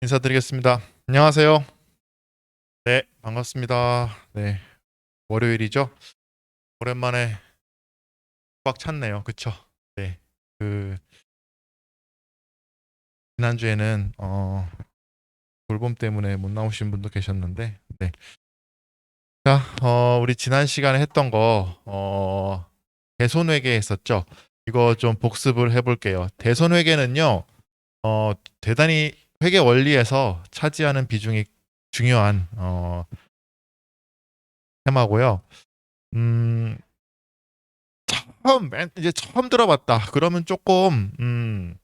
인사드리겠습니다. 안녕하세요. 네, 반갑습니다. 네, 월요일이죠? 오랜만에 꽉 찼네요. 그쵸? 네, 그 지난주에는 돌봄 때문에 못 나오신 분도 계셨는데, 네. 자, 우리 지난 시간에 했던 거 대손회계 했었죠? 이거 좀 복습을 해볼게요. 대손회계는요, 대단히 회계 원리에서 차지하는 비중이 중요한 테마고요. 음, 이제 처음 들어봤다. 그러면 조금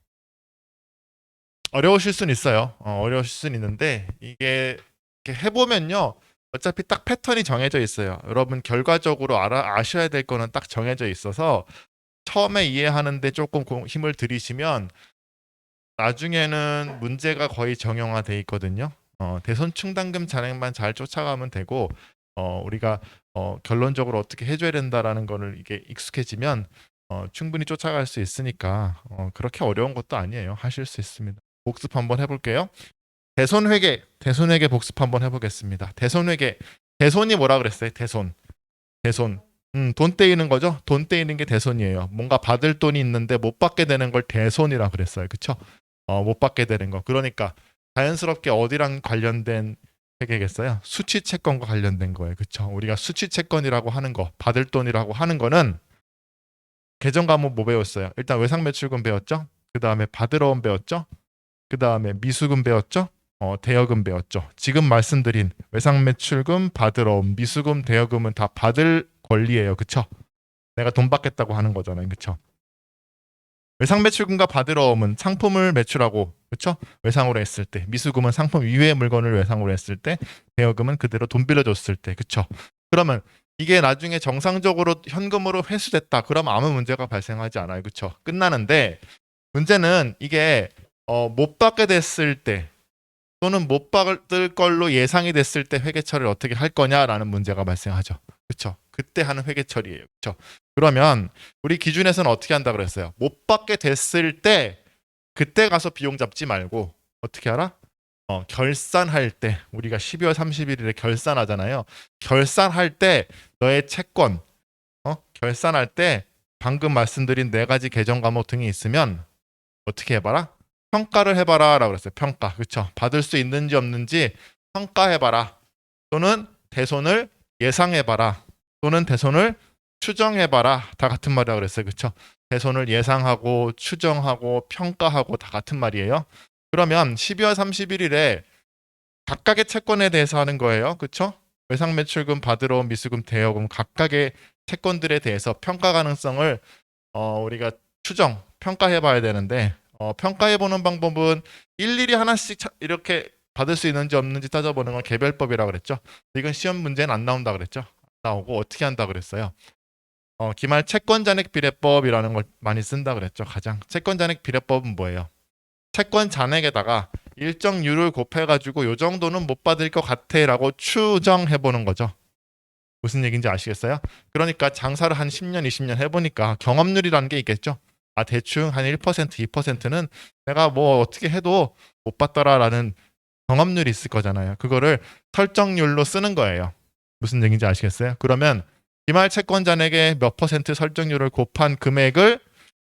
어려우실 수는 있어요. 어려우실 수는 있는데 이게 이렇게 해보면요. 어차피 딱 패턴이 정해져 있어요. 여러분 결과적으로 아셔야 될 거는 딱 정해져 있어서 처음에 이해하는데 조금 힘을 들이시면 나중에는 문제가 거의 정형화돼 있거든요. 대손 충당금 잔액만 잘 쫓아가면 되고 우리가 결론적으로 어떻게 해줘야 된다라는 거를 이게 익숙해지면 충분히 쫓아갈 수 있으니까 그렇게 어려운 것도 아니에요. 하실 수 있습니다. 복습 한번 해볼게요. 대손회계 복습 한번 해보겠습니다. 대손회계 대손이 뭐라 그랬어요? 대손. 돈 떼이는 거죠? 돈 떼이는 게 대손이에요. 뭔가 받을 돈이 있는데 못 받게 되는 걸 대손이라 그랬어요. 그쵸? 못 받게 되는 거. 그러니까 자연스럽게 어디랑 관련된 회계겠어요? 수취 채권과 관련된 거예요. 그쵸? 우리가 수취 채권이라고 하는 거, 받을 돈이라고 하는 거는 계정 과목 뭐 배웠어요? 일단 외상 매출금 배웠죠? 그 다음에 받으러 온 배웠죠? 그 다음에 미수금 배웠죠? 대여금 배웠죠. 지금 말씀드린 외상 매출금, 받으러 온, 미수금, 대여금은 다 받을 권리예요. 그쵸? 내가 돈 받겠다고 하는 거잖아요. 그쵸? 외상 매출금과 받으러 오면 상품을 매출하고 그쵸? 외상으로 했을 때 미수금은 상품 이외의 물건을 외상으로 했을 때 대여금은 그대로 돈 빌려줬을 때 그쵸? 그러면 이게 나중에 정상적으로 현금으로 회수됐다 그러면 아무 문제가 발생하지 않아요. 그쵸? 끝나는데 문제는 이게 못 받게 됐을 때 또는 못 받을 걸로 예상이 됐을 때 회계 처리를 어떻게 할 거냐라는 문제가 발생하죠. 그렇죠? 그때 하는 회계 처리예요. 그렇죠? 그러면 우리 기준에서는 어떻게 한다 그랬어요? 못 받게 됐을 때 그때 가서 비용 잡지 말고 어떻게 알아? 결산할 때 우리가 12월 31일에 결산하잖아요. 결산할 때 너의 채권 결산할 때 방금 말씀드린 네 가지 계정 과목 등이 있으면 어떻게 해봐라? 평가를 해봐라 라고 그랬어요. 평가. 그쵸? 받을 수 있는지 없는지 평가해봐라. 또는 대손을 예상해봐라. 또는 대손을 추정해봐라. 다 같은 말이라고 그랬어요. 그쵸? 대손을 예상하고 추정하고 평가하고 다 같은 말이에요. 그러면 12월 31일에 각각의 채권에 대해서 하는 거예요. 그쵸? 외상 매출금 받으러 온 미수금 대여금 각각의 채권들에 대해서 평가 가능성을 우리가 평가해 봐야 되는데 평가해 보는 방법은 일일이 하나씩 이렇게 받을 수 있는지 없는지 따져보는 건 개별법이라고 그랬죠. 이건 시험 문제는 안 나온다 그랬죠. 안 나오고 어떻게 한다 그랬어요. 기말 채권 잔액 비례법이라는 걸 많이 쓴다 그랬죠. 가장 채권 잔액 비례법은 뭐예요? 채권 잔액에다가 일정률을 곱해가지고 요 정도는 못 받을 것 같아라고 추정해 보는 거죠. 무슨 얘기인지 아시겠어요? 그러니까 장사를 한 10년, 20년 해보니까 경험률이라는 게 있겠죠. 아, 대충 한 1%, 2%는 내가 뭐 어떻게 해도 못 받더라라는 경험률이 있을 거잖아요. 그거를 설정률로 쓰는 거예요. 무슨 얘기인지 아시겠어요? 그러면 기말 채권 잔액의 몇 퍼센트 설정률을 곱한 금액을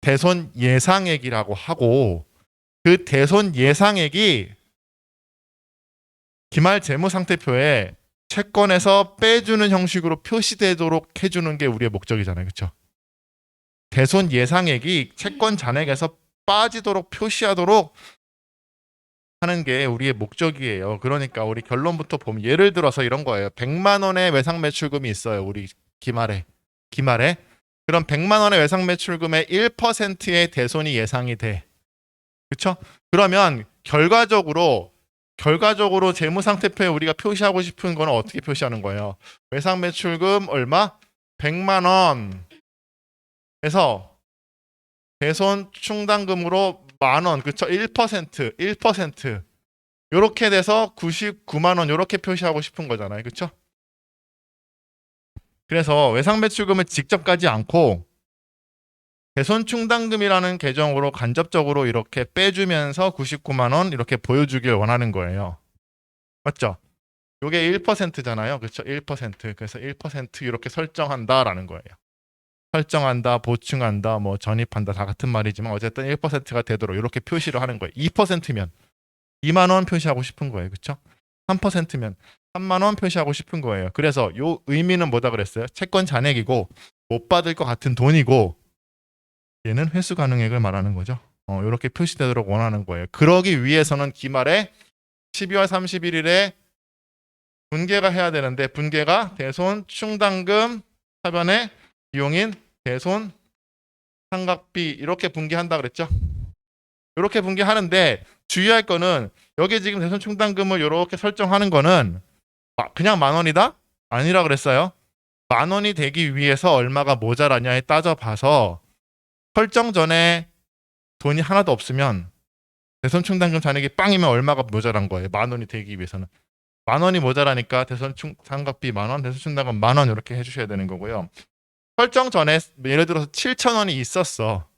대손 예상액이라고 하고 그 대손 예상액이 기말 재무상태표에 채권에서 빼주는 형식으로 표시되도록 해주는 게 우리의 목적이잖아요. 그렇죠? 대손 예상액이 채권 잔액에서 빠지도록 표시하도록 하는 게 우리의 목적이에요. 그러니까 우리 결론부터 보면 예를 들어서 이런 거예요. 100만 원의 외상 매출금이 있어요. 우리 기말에. 그럼 100만 원의 외상 매출금의 1%의 대손이 예상이 돼. 그렇죠? 그러면 결과적으로 재무상태표에 우리가 표시하고 싶은 거는 어떻게 표시하는 거예요? 외상 매출금 얼마? 100만 원에서 대손 충당금으로 만 원, 그쵸? 1%. 요렇게 돼서 99만 원 요렇게 표시하고 싶은 거잖아요. 그쵸? 그래서 외상 매출금을 직접 가지 않고 대손 충당금이라는 계정으로 간접적으로 이렇게 빼주면서 99만 원 이렇게 보여주길 원하는 거예요. 맞죠? 요게 1%잖아요. 그렇죠? 1%. 그래서 1% 이렇게 설정한다라는 거예요. 설정한다, 보충한다, 뭐 전입한다 다 같은 말이지만 어쨌든 1%가 되도록 이렇게 표시를 하는 거예요. 2%면 2만 원 표시하고 싶은 거예요. 그렇죠? 3%면 3만 원 표시하고 싶은 거예요. 그래서 요 의미는 뭐다 그랬어요? 채권 잔액이고 못 받을 것 같은 돈이고 얘는 회수 가능액을 말하는 거죠. 이렇게 표시되도록 원하는 거예요. 그러기 위해서는 기말에 12월 31일에 분개가 해야 되는데 분개가 대손 충당금 하변의 비용인 대손 상각비 이렇게 분개한다 그랬죠. 이렇게 분개하는데 주의할 거는 여기 지금 대손 충당금을 이렇게 설정하는 거는 그냥 만 원이다? 아니라 그랬어요. 만 원이 되기 위해서 얼마가 모자라냐에 따져봐서 설정 전에 돈이 하나도 없으면 대손 충당금 잔액이 빵이면 얼마가 모자란 거예요. 만 원이 되기 위해서는. 만 원이 모자라니까 대손 상각비 만 원, 대손 충당금 만 원 이렇게 해주셔야 되는 거고요. 설정 전에 예를 들어서 7천 원이 있었어.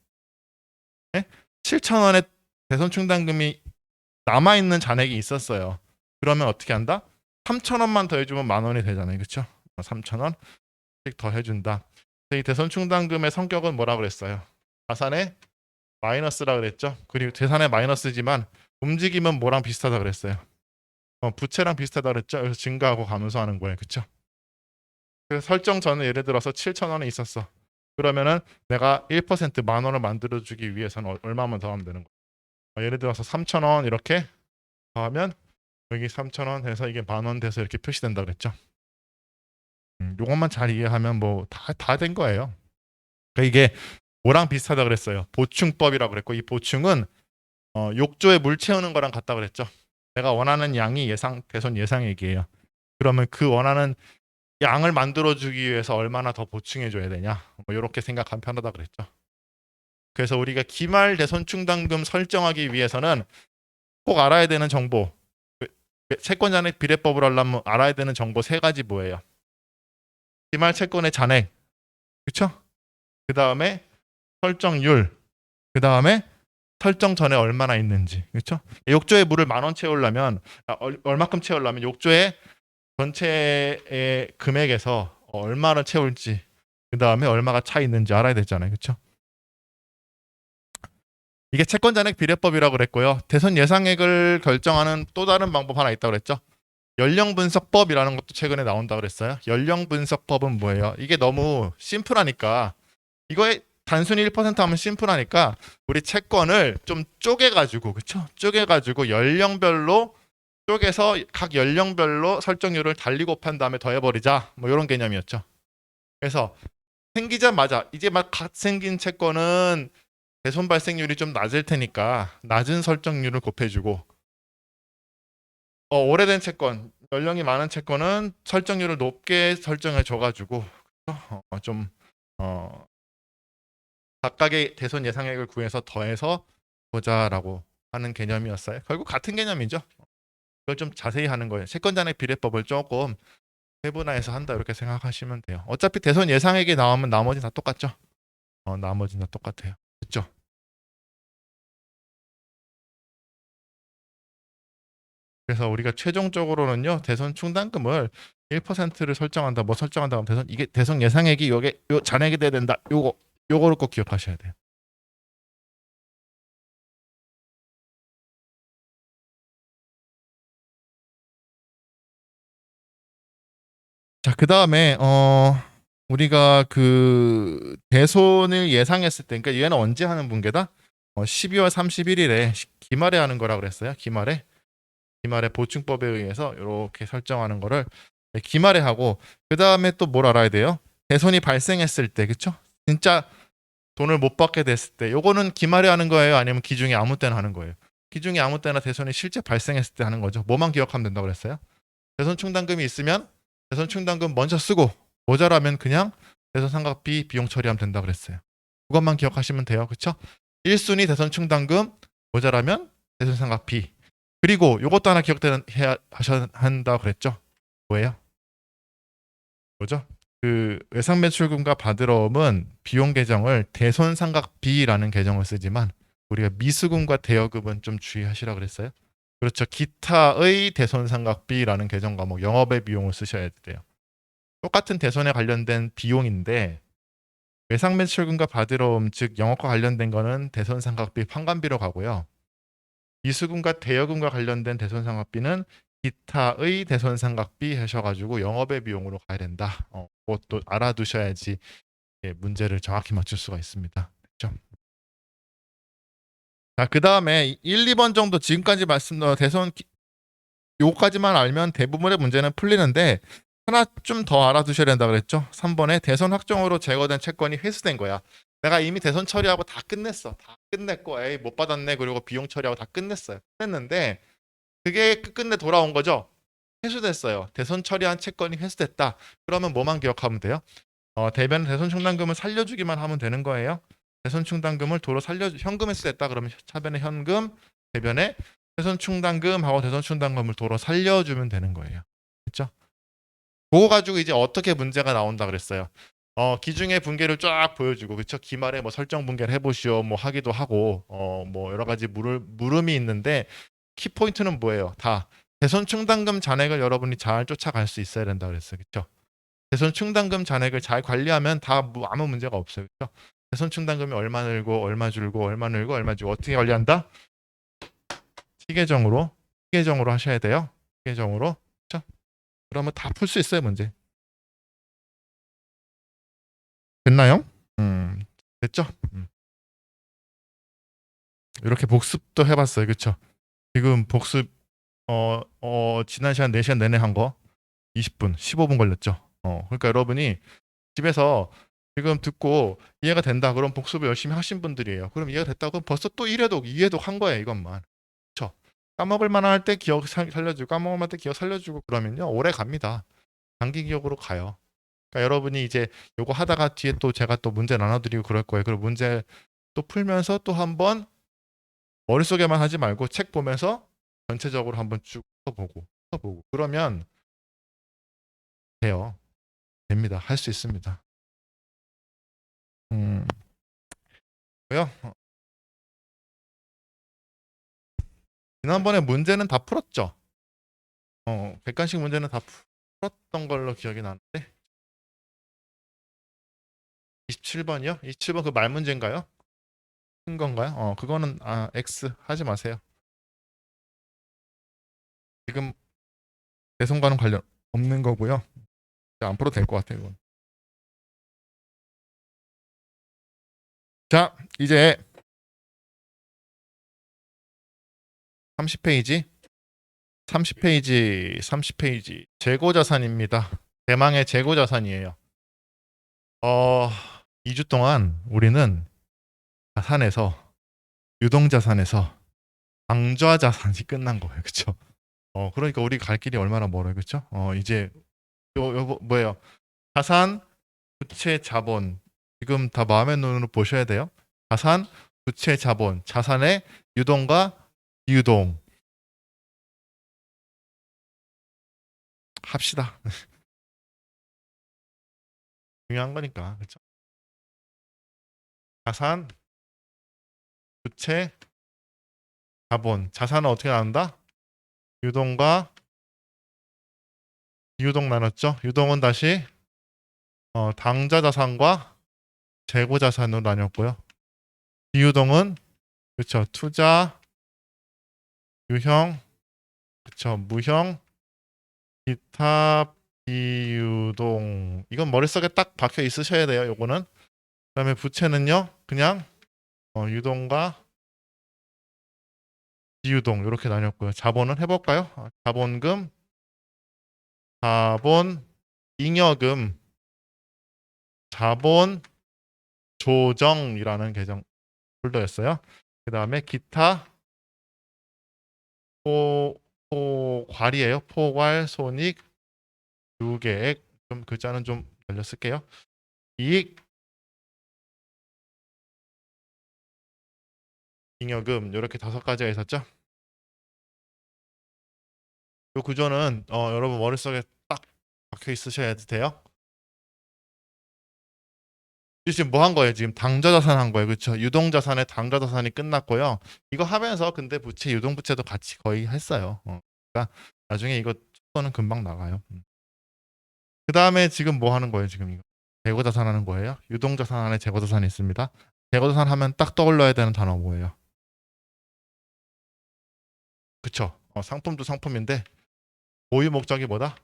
네? 7천 원에 대손 충당금이 남아있는 잔액이 있었어요. 그러면 어떻게 한다? 3천 원만 더 해주면 만 원이 되잖아요. 그렇죠? 3천 원씩 더 해준다. 이 대손 충당금의 성격은 뭐라 그랬어요? 자산의 마이너스라 그랬죠. 그리고 재산의 마이너스지만 움직임은 뭐랑 비슷하다 그랬어요. 부채랑 비슷하다 그랬죠. 그래서 증가하고 감소하는 거예요. 그렇죠? 그래서 설정 전에 예를 들어서 7천 원이 있었어. 그러면은 내가 1%만 원을 만들어주기 위해서는 얼마만 더 하면 되는 거야. 예를 들어서 3천 원 이렇게 더하면 여기 3천 원 해서 이게 만 원 돼서 이렇게 표시된다 그랬죠. 요것만 잘 이해하면 뭐 다 된 거예요. 그러니까 이게 뭐랑 비슷하다 그랬어요. 보충법이라고 그랬고 이 보충은 욕조에 물 채우는 거랑 같다 그랬죠. 내가 원하는 양이 대손 예상액이에요. 그러면 그 원하는 양을 만들어주기 위해서 얼마나 더 보충해줘야 되냐 뭐 이렇게 생각하면 편하다 그랬죠. 그래서 우리가 기말 대손 충당금 설정하기 위해서는 꼭 알아야 되는 정보 채권 잔액 비례법을 하려면 알아야 되는 정보 세 가지 뭐예요? 기말 채권의 잔액 그쵸? 그 다음에 설정률 그 다음에 설정 전에 얼마나 있는지 그렇죠? 욕조에 물을 만 원 채우려면 얼마큼 채우려면 욕조에 전체의 금액에서 얼마를 채울지 그 다음에 얼마가 차 있는지 알아야 되잖아요. 그렇죠? 이게 채권 잔액 비례법이라고 그랬고요. 대손 예상액을 결정하는 또 다른 방법 하나 있다고 그랬죠. 연령 분석법이라는 것도 최근에 나온다고 그랬어요. 연령 분석법은 뭐예요? 이게 너무 심플하니까 이거에 단순히 1% 하면 심플하니까 우리 채권을 좀 쪼개가지고 그쵸? 쪼개가지고 연령별로 쪼개서 각 연령별로 설정률을 달리 곱한 다음에 더해버리자 뭐 이런 개념이었죠. 그래서 생기자마자 이제 막 갓 생긴 채권은 대손 발생률이 좀 낮을 테니까 낮은 설정률을 곱해주고 오래된 채권 연령이 많은 채권은 설정률을 높게 설정해 줘가지고 좀 각각의 대손 예상액을 구해서 더해서 보자라고 하는 개념이었어요. 결국 같은 개념이죠. 그걸 좀 자세히 하는 거예요. 채권 잔액 비례법을 조금 세분화해서 한다 이렇게 생각하시면 돼요. 어차피 대손 예상액이 나오면 나머지는 다 똑같죠. 나머지는 다 똑같아요. 그렇죠? 그래서 우리가 최종적으로는요 대손 충당금을 1%를 설정한다 뭐 설정한다 하면 대손 이게 대손 예상액이 요 잔액이 돼야 된다 요거를 꼭 기억하셔야 돼요. 자, 그다음에 우리가 그 대손을 예상했을 때 그러니까 얘는 언제 하는 분계다? 12월 31일에 기말에 하는 거라 그랬어요. 기말에 보충법에 의해서 이렇게 설정하는 거를 기말에 하고 그다음에 또 뭘 알아야 돼요? 대손이 발생했을 때 그쵸? 진짜 돈을 못 받게 됐을 때 요거는 기말에 하는 거예요? 아니면 기중에 아무 때나 하는 거예요? 기중에 아무 때나 대손이 실제 발생했을 때 하는 거죠. 뭐만 기억하면 된다고 그랬어요? 대손 충당금이 있으면 대손 충당금 먼저 쓰고 모자라면 그냥 대손 상각비 비용 처리하면 된다 그랬어요. 그것만 기억하시면 돼요. 그렇죠? 1순위 대손 충당금 모자라면 대손 상각비 그리고 이것도 하나 해야 하셔야 한다 그랬죠. 뭐예요? 뭐죠? 그 외상 매출금과 바드럼은 비용 계정을 대손삼각비라는 계정을 쓰지만 우리가 미수금과 대여금은 좀 주의하시라 그랬어요. 그렇죠. 기타의 대손삼각비라는 계정 과목 영업의 비용을 쓰셔야 돼요. 똑같은 대손에 관련된 비용인데 외상 매출금과 바디로움 즉 영업과 관련된 거는 대손삼각비 판관비로 가고요. 미수금과 대여금과 관련된 대손삼각비는 기타의 대손삼각비 하셔가지고 영업의 비용으로 가야 된다. 그것도 알아두셔야지 문제를 정확히 맞출 수가 있습니다. 됐죠? 자, 그 다음에 1, 2번 정도 지금까지 대손 요거까지만 알면 대부분의 문제는 풀리는데 하나 좀 더 알아두셔야 된다 그랬죠? 3번에 대손 확정으로 제거된 채권이 회수된 거야. 내가 이미 대손 처리하고 다 끝냈어. 다 끝냈고 에이 못 받았네. 그리고 비용 처리하고 다 끝냈어요. 끝냈는데 그게 끝끝내 돌아온 거죠. 회수됐어요. 대손 처리한 채권이 회수됐다. 그러면 뭐만 기억하면 돼요? 대변 대손 충당금을 살려주기만 하면 되는 거예요. 대손 충당금을 도로 현금 회수됐다 그러면 차변에 현금, 대변에 대손 충당금하고 대손 충당금을 도로 살려주면 되는 거예요. 그렇죠? 그거 가지고 이제 어떻게 문제가 나온다 그랬어요. 기중의 분계를 쫙 보여주고 그쵸 기말에 뭐 설정 분계를 해보시오 뭐 하기도 하고 뭐 여러 가지 물음이 있는데 키포인트는 뭐예요? 다 대손 충당금 잔액을 여러분이 잘 쫓아갈 수 있어야 된다 그랬어요. 그쵸? 대손 충당금 잔액을 잘 관리하면 다 아무 문제가 없어요. 그쵸? 대손 충당금이 얼마 늘고 얼마 줄고 얼마 늘고 얼마 줄고 어떻게 관리한다? 시계정으로 하셔야 돼요. 시계정으로. 그쵸? 그러면 다 풀 수 있어요, 문제. 됐나요? 됐죠? 이렇게 복습도 해봤어요. 그쵸? 지금 복습, 지난 시간 4시간 내내 한 거 20분, 15분 걸렸죠? 그러니까 여러분이 집에서 지금 듣고 이해가 된다. 그럼 복습을 열심히 하신 분들이에요. 그럼 이해가 됐다. 그럼 벌써 또 1회독, 2회독 한 거예요. 이것만. 그쵸? 까먹을 만할 때 기억 살려주고, 까먹을 만할 때 기억 살려주고 그러면요. 오래 갑니다. 장기 기억으로 가요. 그러니까 여러분이 이제 요거 하다가 뒤에 또 제가 또 문제 나눠드리고 그럴 거예요. 그리고 문제 또 풀면서 또 한번 머릿속에만 하지 말고 책 보면서 전체적으로 한번 쭉 써보고 그러면 돼요. 됩니다. 할 수 있습니다. 고요. 지난번에 문제는 다 풀었죠. 객관식 문제는 다 풀었던 걸로 기억이 나는데 27번이요? 27번 그 말 문제인가요? 큰 건가요? 그거는 X 하지 마세요. 지금 대손과는 관련 없는 거고요. 안 풀어도 될 것 같아요. 이건. 자, 이제 30페이지 30페이지 재고자산입니다. 대망의 재고자산이에요. 2주 동안 우리는 자산에서 유동자산에서 방좌자산이 끝난 거예요. 그렇죠? 그러니까 우리 갈 길이 얼마나 멀어요. 그렇죠? 이제 뭐예요? 자산, 부채, 자본. 지금 다 마음의 눈으로 보셔야 돼요. 자산, 부채, 자본. 자산의 유동과 비유동. 합시다. 중요한 거니까. 그렇죠? 자산, 부채, 자본. 자산은 어떻게 나눈다? 유동과 비유동 나눴죠. 유동은 다시 당좌 자산과 재고 자산으로 나눴고요. 비유동은 그렇죠. 투자, 유형, 그렇죠. 무형, 기타 비유동. 이건 머릿속에 딱 박혀 있으셔야 돼요. 요거는. 그다음에 부채는요. 그냥 유동과 비유동 이렇게 나눴고요. 자본은 해볼까요? 자본금, 자본, 잉여금, 자본 조정이라는 계정 폴더였어요. 그 다음에 기타 포괄이에요. 포괄, 손익, 유계액. 좀 글자는 좀 날려 쓸게요. 이익, 잉여금 이렇게 5가지가 있었죠. 이 구조는 여러분 머릿속에 딱 박혀 있으셔야 돼요. 지금 뭐 한 거예요? 지금 당좌자산 한 거예요. 그렇죠? 유동자산에 당좌자산이 끝났고요. 이거 하면서 근데 부채, 유동부채도 같이 거의 했어요. 그러니까 나중에 이거 는 금방 나가요. 그 다음에 지금 뭐 하는 거예요? 지금 이거 재고자산 하는 거예요. 유동자산 안에 재고자산이 있습니다. 재고자산 하면 딱 떠올려야 되는 단어 뭐예요? 그쵸? 상품도 상품인데 보유 목적이 뭐다?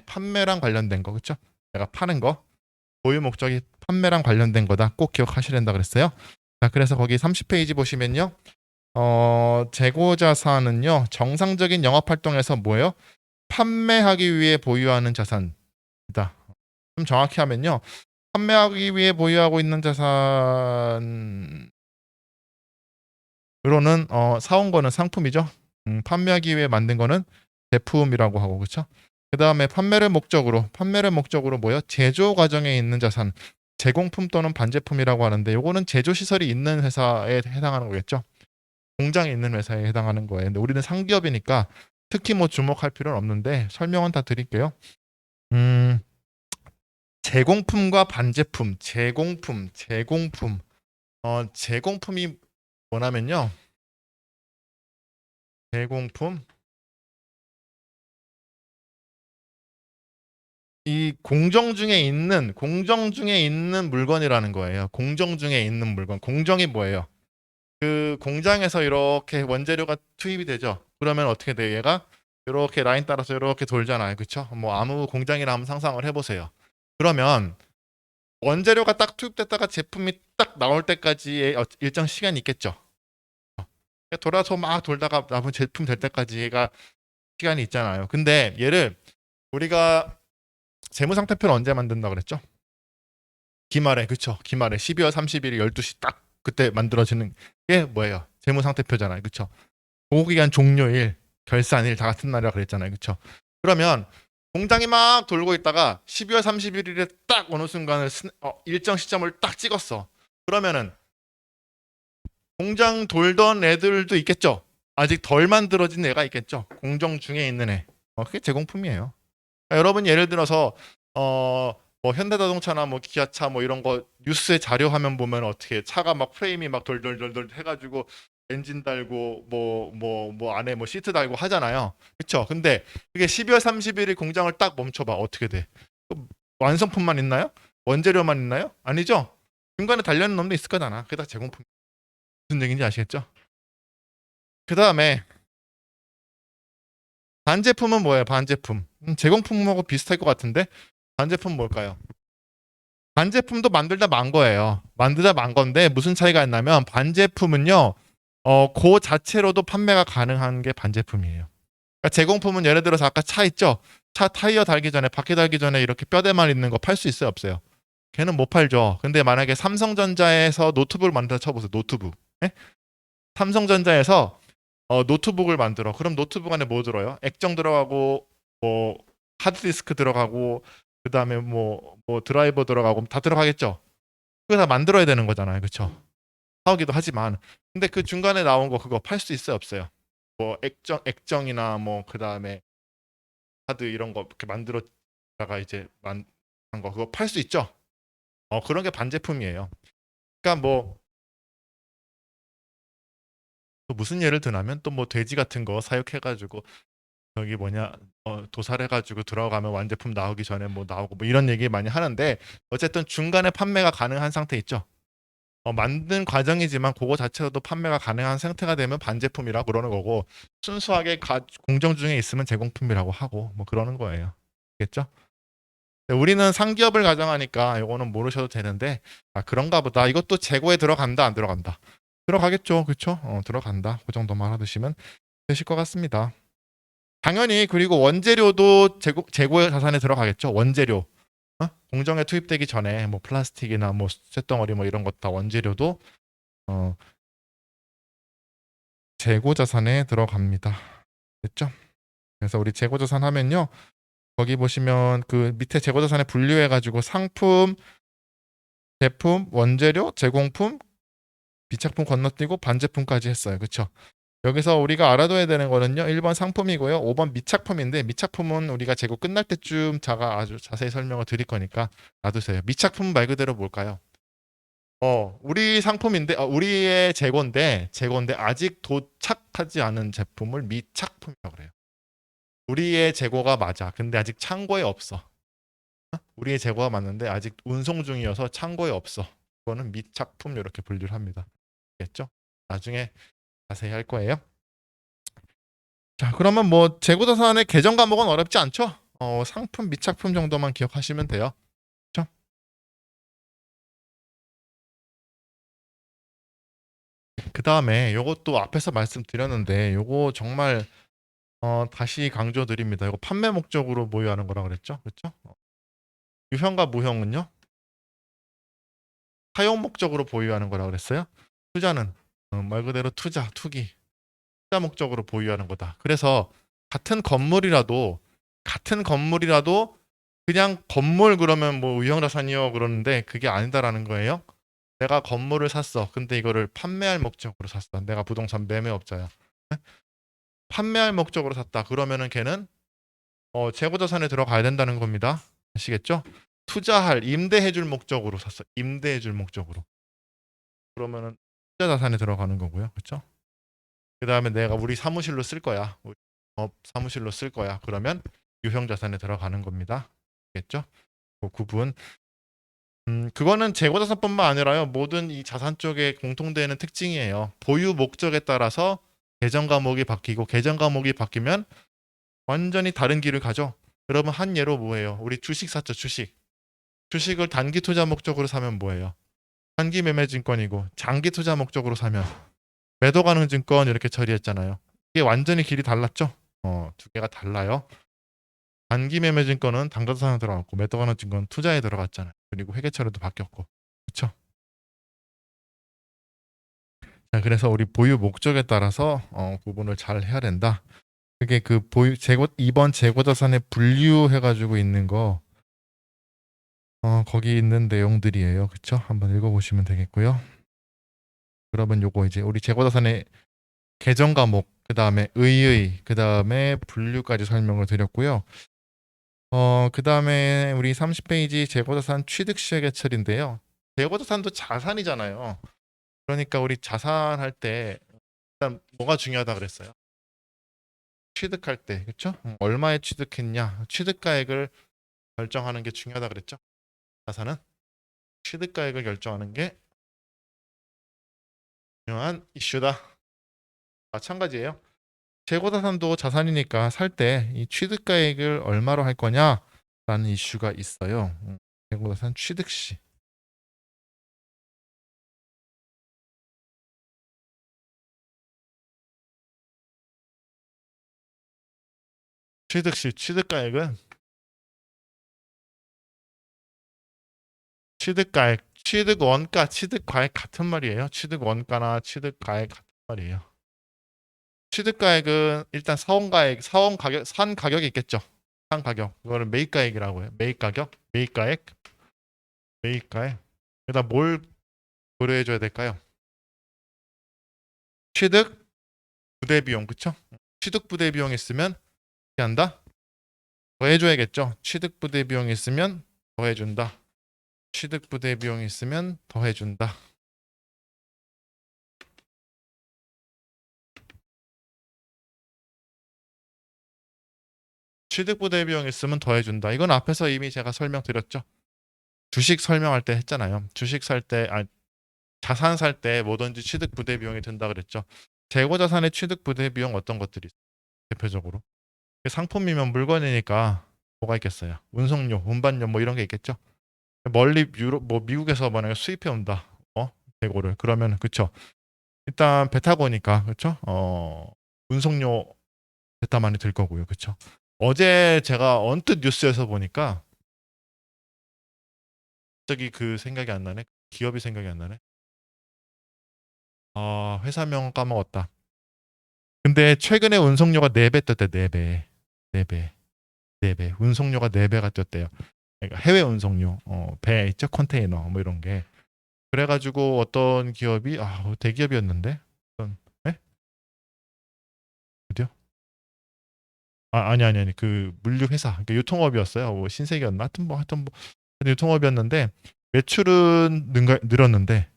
판매랑 관련된 거, 그쵸? 내가 파는 거, 보유 목적이 판매랑 관련된 거다. 꼭 기억하셔야 된다 그랬어요. 자, 그래서 거기 30페이지 보시면요. 재고자산은요, 정상적인 영업활동에서 뭐예요? 판매하기 위해 보유하는 자산이다. 좀 정확히 하면요, 판매하기 위해 보유하고 있는 자산으로는 사온 거는 상품이죠. 판매하기 위해 만든 거는 제품이라고 하고, 그렇죠? 그 다음에 판매를 목적으로 뭐요? 제조 과정에 있는 자산, 제공품 또는 반제품이라고 하는데, 요거는 제조 시설이 있는 회사에 해당하는 거겠죠. 공장에 있는 회사에 해당하는 거예요. 근데 우리는 상기업이니까 특히 뭐 주목할 필요는 없는데 설명은 다 드릴게요. 음, 제공품과 반제품, 제공품이 뭐냐면요. 제공품, 이 공정 중에 있는 물건이라는 거예요. 공정 중에 있는 물건. 공정이 뭐예요? 그 공장에서 이렇게 원재료가 투입이 되죠. 그러면 어떻게 돼요? 얘가 이렇게 라인 따라서 이렇게 돌잖아요. 그렇죠? 뭐 아무 공장이나 한번 상상을 해보세요. 그러면 원재료가 딱 투입됐다가 제품이 딱 나올 때까지의 일정 시간이 있겠죠. 돌아서 막 돌다가 남은 제품 될 때까지 얘가 시간이 있잖아요. 근데 얘를 우리가 재무상태표를 언제 만든다 그랬죠? 기말에, 그쵸? 기말에 12월 30일 12시 딱 그때 만들어지는 게 뭐예요? 재무상태표잖아요. 그쵸? 보고기간 종료일, 결산일 다 같은 날이라 그랬잖아요. 그쵸? 그러면 공장이 막 돌고 있다가 12월 31일에 딱 어느 순간을 일정 시점을 딱 찍었어. 그러면은 공장 돌던 애들도 있겠죠. 아직 덜 만들어진 애가 있겠죠. 공정 중에 있는 애. 그게 제공품이에요. 그러니까 여러분 예를 들어서 뭐 현대자동차나 뭐 기아차 뭐 이런 거 뉴스에 자료 화면 보면 어떻게 차가 막 프레임이 막 돌돌돌돌 해가지고 엔진 달고 뭐 안에 뭐 시트 달고 하잖아요. 그쵸? 근데 그게 12월 30일에 공장을 딱 멈춰봐. 어떻게 돼? 완성품만 있나요? 원재료만 있나요? 아니죠? 중간에 달려있는 놈도 있을 거잖아. 그게 다 제공품. 무슨 얘기인지 아시겠죠? 그 다음에 반제품은 뭐예요? 반제품. 제공품하고 비슷할 것 같은데 반제품 뭘까요? 반제품도 만들다 만 거예요. 만들다 만 건데 무슨 차이가 있냐면 반제품은요. 그 자체로도 판매가 가능한 게 반제품이에요. 그러니까 제공품은 예를 들어서 아까 차 있죠? 차 타이어 달기 전에 바퀴 달기 전에 이렇게 뼈대만 있는 거 팔 수 있어요, 없어요? 걔는 못 팔죠. 근데 만약에 삼성전자에서 노트북을 만들어 쳐보세요. 노트북. 예? 삼성전자에서 노트북을 만들어. 그럼 노트북 안에 뭐 들어요? 액정 들어가고 뭐 하드디스크 들어가고 그다음에 뭐 드라이버 들어가고 다 들어가겠죠. 그거 다 만들어야 되는 거잖아요. 그렇죠? 사오기도 하지만 근데 그 중간에 나온 거 그거 팔 수 있어요, 없어요? 뭐 액정이나 뭐 그다음에 하드 이런 거 이렇게 만들었다가 이제 만한 거 그거 팔 수 있죠? 그런 게 반제품이에요. 그러니까 뭐 또 무슨 예를 드냐면 또 뭐 돼지 같은 거 사육해가지고 저기 뭐냐 도살해가지고 들어가면 완제품 나오기 전에 뭐 나오고 뭐 이런 얘기 많이 하는데 어쨌든 중간에 판매가 가능한 상태 있죠. 만든 과정이지만 그거 자체로도 판매가 가능한 상태가 되면 반제품이라고 그러는 거고 순수하게 공정 중에 있으면 제공품이라고 하고 뭐 그러는 거예요. 알겠죠? 우리는 상기업을 가정하니까 이거는 모르셔도 되는데 그런가 보다. 이것도 재고에 들어간다 안 들어간다. 들어가겠죠. 그렇죠? 들어간다. 그 정도만 알아두시면 되실 것 같습니다. 당연히 그리고 원재료도 재고 자산에 들어가겠죠. 원재료. 공정에 투입되기 전에 뭐 플라스틱이나 뭐 쇳덩어리 뭐 이런 것 다 원재료도 어, 재고 자산에 들어갑니다. 됐죠? 그래서 우리 재고 자산 하면요. 거기 보시면 그 밑에 재고 자산에 분류해 가지고 상품, 제품, 원재료, 제공품, 미착품 건너뛰고 반제품까지 했어요. 그렇죠? 여기서 우리가 알아둬야 되는 거는요. 1번 상품이고요. 5번 미착품인데 미착품은 우리가 재고 끝날 때쯤 아주 자세히 설명을 드릴 거니까 놔두세요. 미착품은 말 그대로 뭘까요? 우리 상품인데, 우리의 재고인데 아직 도착하지 않은 제품을 미착품이라고 그래요. 우리의 재고가 맞아. 근데 아직 창고에 없어. 우리의 재고가 맞는데 아직 운송 중이어서 창고에 없어. 그거는 미착품 이렇게 분류를 합니다. 알겠죠? 나중에 자세히 할 거예요. 자, 그러면 뭐 재고자산의 계정 과목은 어렵지 않죠? 상품 미착품 정도만 기억하시면 돼요. 그렇죠? 그 다음에 요것도 앞에서 말씀드렸는데 요거 정말 다시 강조드립니다. 이거 판매 목적으로 보유하는 거라 그랬죠? 그렇죠? 유형과 무형은요? 사용 목적으로 보유하는 거라 그랬어요. 투자는 말 그대로 투자 목적으로 보유하는 거다. 그래서 같은 건물이라도 그냥 건물 그러면 뭐 유형자산이요 그러는데 그게 아니다라는 거예요. 내가 건물을 샀어. 근데 이거를 판매할 목적으로 샀어. 내가 부동산 매매업자야. 네? 판매할 목적으로 샀다. 그러면은 걔는 재고자산에 들어가야 된다는 겁니다. 아시겠죠? 임대해줄 목적으로 샀어. 임대해줄 목적으로. 그러면은 투자자산에 들어가는 거고요. 그렇죠? 그 다음에 내가 우리 사무실로 쓸 거야. 우리 사무실로 쓸 거야. 그러면 유형자산에 들어가는 겁니다. 알겠죠? 그 구분. 그거는 재고자산뿐만 아니라요. 모든 이 자산 쪽에 공통되는 특징이에요. 보유 목적에 따라서 계정 과목이 바뀌고 계정 과목이 바뀌면 완전히 다른 길을 가죠. 여러분 한 예로 뭐예요? 우리 주식 샀죠. 주식을 단기 투자 목적으로 사면 뭐예요? 단기 매매 증권이고 장기 투자 목적으로 사면 매도 가능 증권 이렇게 처리했잖아요. 이게 완전히 길이 달랐죠? 두 개가 달라요. 단기 매매 증권은 당좌자산에 들어갔고 매도 가능 증권 투자에 들어갔잖아요. 그리고 회계처리도 바뀌었고. 그렇죠? 자, 그래서 우리 보유 목적에 따라서 구분을 잘 해야 된다. 그게 그 이번 재고자산에 분류해가지고 있는 거 거기 있는 내용들이에요. 그쵸? 한번 읽어보시면 되겠고요. 그러면 요거 이제 우리 재고자산의 계정 과목, 그 다음에 그 다음에 분류까지 설명을 드렸고요. 그 다음에 우리 30페이지 재고자산 취득 시효개철인데요. 재고자산도 자산이잖아요. 그러니까 우리 자산할 때 일단 뭐가 중요하다 그랬어요? 취득할 때, 그렇죠? 얼마에 취득했냐? 취득가액을 결정하는 게 중요하다 그랬죠? 자산은 취득가액을 결정하는 게 중요한 이슈다. 마찬가지예요. 재고자산도 자산이니까 살 때 이 취득가액을 얼마로 할 거냐라는 이슈가 있어요. 재고자산 취득 시. 취득 시 취득가액은 취득가액, 취득원가, 취득가액 같은 말이에요. 취득원가나 취득가액 같은 말이에요. 취득가액은 일단 사원 가격, 산 가격이 있겠죠. 산 가격. 그거를 매입가액이라고 해요. 매입가액. 여기다 뭘 고려해줘야 될까요? 취득 부대 비용, 그쵸? 취득 부대 비용 있으면 어떻게 한다? 더해줘야겠죠. 취득 부대 비용 있으면 더해준다. 취득 부대 비용 있으면 더해준다. 취득 부대 비용 있으면 더해준다. 이건 앞에서 이미 제가 설명드렸죠. 주식 설명할 때 했잖아요. 자산 살 때 뭐든지 취득 부대 비용이 든다 그랬죠. 재고 자산의 취득 부대 비용 어떤 것들이 있어요? 대표적으로 상품이면 물건이니까 뭐가 있겠어요? 운송료, 운반료 뭐 이런 게 있겠죠. 멀리 미국에서 만약에 수입해 온다. 재고를 그러면 그쵸. 일단 배 타고 오니까 그쵸. 운송료 대타 많이 들 거고요. 그쵸. 어제 제가 언뜻 뉴스에서 보니까 갑자기 그 생각이 안 나네. 기업이 생각이 안 나네. 회사명 까먹었다. 근데 최근에 운송료가 4배 떴대. 4배. 4배. 4배. 운송료가 4배가 뛰었대요. 그러니까 해외 운송료. 배 있죠? 컨테이너 뭐 이런 게. 그래가지고 어떤 기업이 대기업이었는데 네? 어디요? 아니 그 물류 회사. 그러니까 유통업이었어요. 뭐 신세계였나? 하여튼 뭐 유통업이었는데 매출은 늘었는데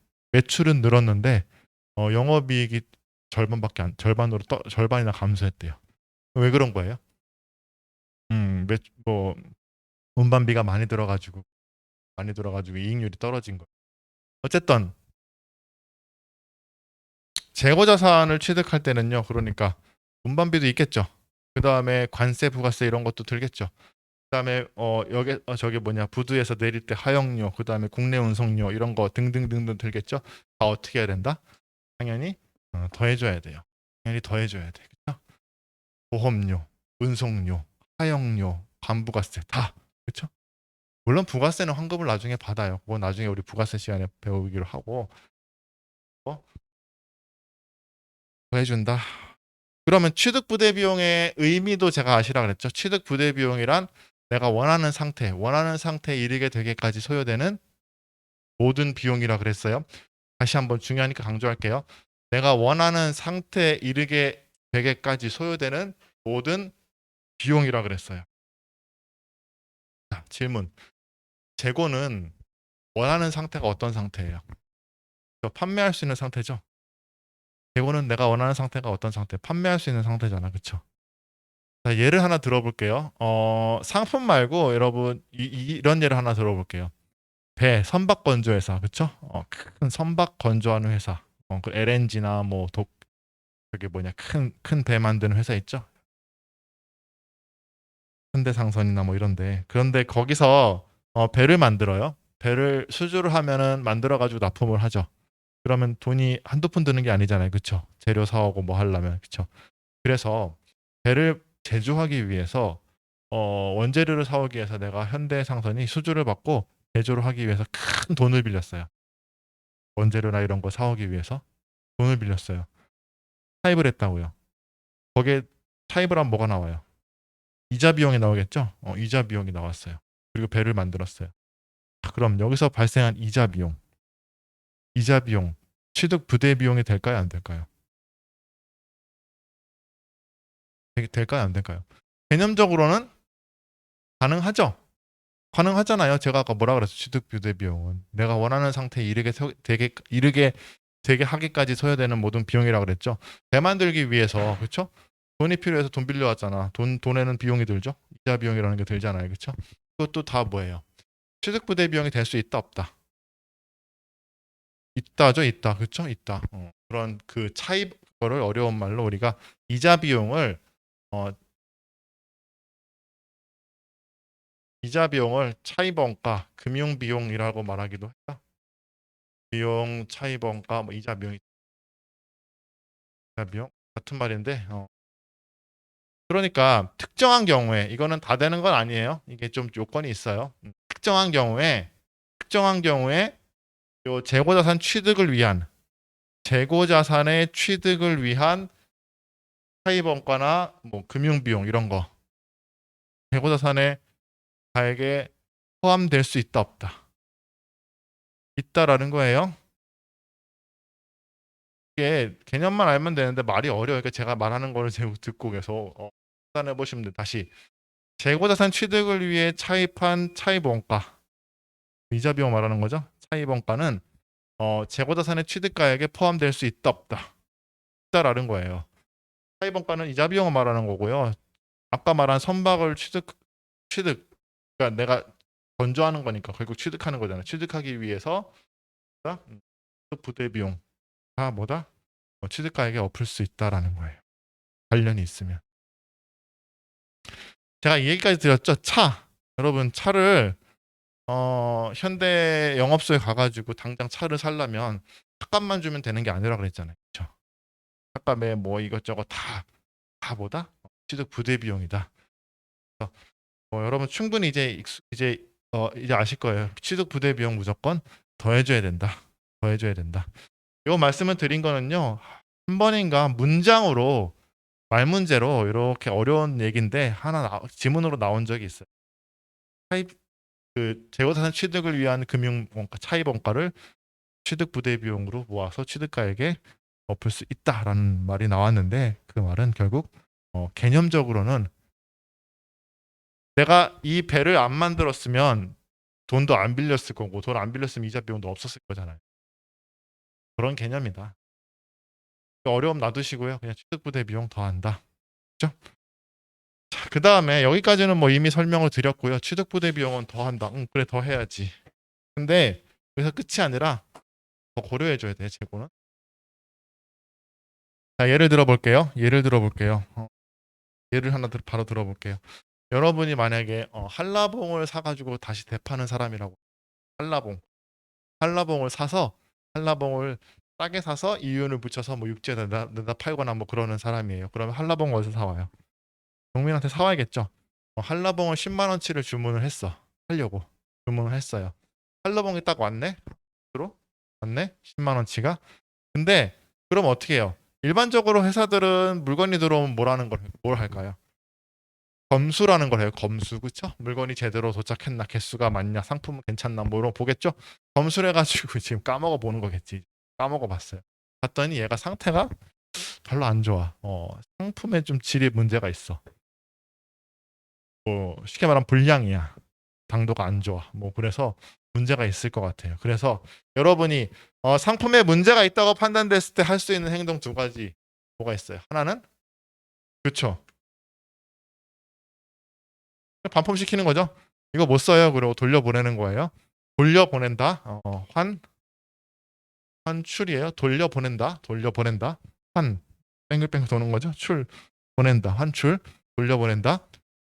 영업이익이 절반이나 감소했대요. 왜 그런 거예요? 매, 뭐 운반비가 많이 들어가지고 이익률이 떨어진 거예요. 어쨌든 재고 자산을 취득할 때는요. 그러니까 운반비도 있겠죠. 그 다음에 관세, 부가세 이런 것도 들겠죠. 그 다음에 여기 저기 뭐냐 부두에서 내릴 때 하역료, 그 다음에 국내 운송료 이런 거 등등등등 들겠죠. 다 어떻게 해야 된다? 당연히 더해줘야 돼요. 당연히 더해줘야 돼. 그렇죠? 보험료, 운송료, 하역료, 관부가세 다 그렇죠? 물론 부가세는 환급을 나중에 받아요. 그건 나중에 우리 부가세 시간에 배우기로 하고 더해준다. 그러면 취득 부대 비용의 의미도 제가 아시라 그랬죠. 취득 부대 비용이란 내가 원하는 상태에 이르게 되기까지 소요되는 모든 비용이라 그랬어요. 다시 한번 중요하니까 강조할게요. 내가 원하는 상태에 이르게 되기까지 소요되는 모든 비용이라 그랬어요. 자, 질문. 재고는 원하는 상태가 어떤 상태예요? 판매할 수 있는 상태죠. 재고는 내가 원하는 상태가 어떤 상태? 판매할 수 있는 상태잖아. 그쵸? 자, 예를 하나 들어볼게요. 상품 말고 여러분 이런 예를 하나 들어볼게요. 선박 건조회사, 그쵸? 큰 선박 건조하는 회사. 그 LNG나 뭐 저기 뭐냐 큰 배 만드는 회사 있죠? 현대상선이나 뭐 이런데. 그런데 거기서 배를 만들어요. 배를 수주를 하면은 만들어가지고 납품을 하죠. 그러면 돈이 한두 푼 드는 게 아니잖아요, 그쵸? 재료 사오고 뭐 하려면, 그쵸? 그래서 배를 제조하기 위해서 원재료를 사오기 위해서 내가 현대상선이 수주를 받고 제조를 하기 위해서 큰 돈을 빌렸어요. 원재료나 이런 거 사오기 위해서 돈을 빌렸어요. 차입을 했다고요. 거기에 차입을 하면 뭐가 나와요? 이자 비용이 나오겠죠? 이자 비용이 나왔어요. 그리고 배를 만들었어요. 그럼 여기서 발생한 이자 비용, 취득 부대 비용이 될까요? 안 될까요? 될까요? 안 될까요? 개념적으로는 가능하죠. 가능하잖아요. 제가 아까 뭐라 그랬어? 취득 부대 비용은 내가 원하는 상태에 이르게 하기까지 소요되는 모든 비용이라 그랬죠. 배 만들기 위해서 그렇죠? 돈이 필요해서 돈 빌려왔잖아. 돈에는 비용이 들죠. 이자 비용이라는 게 들잖아요. 그렇죠? 그것도 다 뭐예요? 취득 부대 비용이 될 수 있다 없다. 있다죠, 있다. 그렇죠? 있다. 그런 그 차이 거를 어려운 말로 우리가 이자 비용을 어, 이자 비용을 차입원가, 금융 비용이라고 말하기도 했다. 비용, 차입원가, 뭐 이자 비용 같은 말인데 그러니까 특정한 경우에 이거는 다 되는 건 아니에요. 이게 좀 요건이 있어요. 특정한 경우에 요 재고자산의 취득을 위한 차입원가나 뭐 금융 비용 이런 거 재고자산의 가액에 포함될 수 있다 없다. 있다라는 거예요. 이게 개념만 알면 되는데 말이 어려워요. 그러니까 제가 말하는 거를 듣고 계속 판단해 보시면 돼요. 다시 재고자산 취득을 위해 차입한 차입원가 이자 비용 말하는 거죠. 차입원가는 재고자산의 취득가액에 포함될 수 있다 없다. 있다라는 거예요. 차입원가는 이자 비용을 말하는 거고요. 아까 말한 선박을 취득 그러니까 내가 건조하는 거니까 결국 취득하는 거잖아요. 취득하기 위해서 부대 비용 다 뭐다? 취득가액에 엎을 수 있다라는 거예요. 관련이 있으면. 제가 이 얘기까지 드렸죠. 여러분 차를 현대 영업소에 가가지고 당장 차를 살려면 차값만 주면 되는 게 아니라 그랬잖아요. 그렇죠? 차값에 뭐 이것저것 다 뭐다? 취득 부대 비용이다. 그래서 여러분 충분히 이제 아실 거예요. 취득 부대 비용 무조건 더해줘야 된다. 더해줘야 된다. 이 말씀을 드린 거는요. 한 번인가 말문제로 이렇게 어려운 얘기인데 지문으로 나온 적이 있어요. 재고자산 취득을 위한 차입원가를 취득 부대 비용으로 모아서 취득가액에 엎을 수 있다라는 말이 나왔는데 그 말은 결국 개념적으로는 내가 이 배를 안 만들었으면 돈도 안 빌렸을 거고 돈 안 빌렸으면 이자 비용도 없었을 거잖아요. 그런 개념이다. 어려움 놔두시고요. 그냥 취득부대 비용 더한다. 그죠? 자, 그 다음에 여기까지는 뭐 이미 설명을 드렸고요. 취득부대 비용은 더한다. 그래 더 해야지. 근데 여기서 끝이 아니라 더 고려해줘야 돼. 재고는. 자, 예를 들어 볼게요. 예를 들어 볼게요. 예를 하나 바로 들어볼게요. 여러분이 만약에 한라봉을 사가지고 다시 대파는 사람이라고. 한라봉. 한라봉을 사서 한라봉을 싸게 사서 이윤을 붙여서 뭐 육지에 내다 팔거나 뭐 그러는 사람이에요. 그러면 한라봉 어디서 사와요? 농민한테 사와야겠죠. 한라봉을 10만 원치를 주문을 했어. 하려고 주문을 했어요. 한라봉이 딱 왔네. 들어 왔네. 10만 원치가. 근데 그럼 어떻게 해요? 일반적으로 회사들은 물건이 들어오면 뭘 할까요? 검수라는 걸 해요. 검수. 그쵸? 물건이 제대로 도착했나, 개수가 맞냐, 상품은 괜찮나, 뭐 이런 거 보겠죠? 검수를 해가지고 지금 까먹어 보는 거겠지. 까먹어 봤어요. 봤더니 얘가 상태가 별로 안 좋아. 상품에 좀 질이 문제가 있어. 뭐 쉽게 말하면 불량이야. 당도가 안 좋아. 뭐 그래서 문제가 있을 것 같아요. 그래서 여러분이 상품에 문제가 있다고 판단됐을 때 할 수 있는 행동 두 가지 뭐가 있어요? 하나는 그쵸. 반품시키는 거죠. 이거 못 써요. 그리고 돌려보내는 거예요. 돌려보낸다. 환출이에요. 돌려보낸다. 돌려보낸다. 뱅글뱅글 도는 거죠. 보낸다. 환출. 돌려보낸다.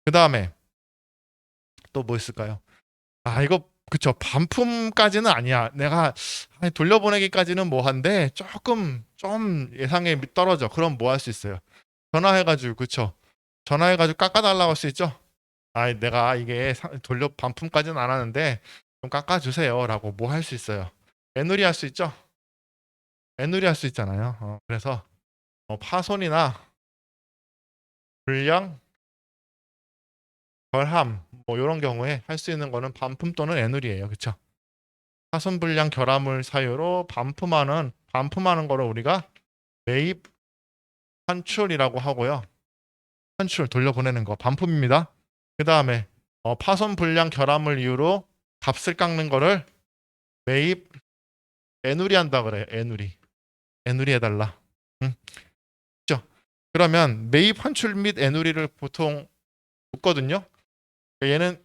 그 다음에 또 뭐 있을까요? 이거 그쵸. 반품까지는 아니야. 내가 돌려보내기까지는 뭐 한데 조금 좀 예상에 떨어져. 그럼 뭐 할 수 있어요? 전화해가지고 그쵸. 전화해가지고 깎아달라고 할 수 있죠. 내가 이게 돌려 반품까지는 안 하는데 좀 깎아주세요라고 뭐 할 수 있어요. 애누리 할 수 있죠. 애누리 할 수 있잖아요. 그래서 파손이나 불량, 결함 뭐 이런 경우에 할 수 있는 거는 반품 또는 애누리예요. 그쵸? 파손, 불량, 결함을 사유로 반품하는 거를 우리가 매입 환출이라고 하고요. 환출 돌려보내는 거 반품입니다. 그 다음에 파손, 불량, 결함을 이유로 값을 깎는 거를 매입 애누리 한다 그래. 애누리 해달라. 응? 그죠? 그러면 매입 환출 및 애누리를 보통 묻거든요. 얘는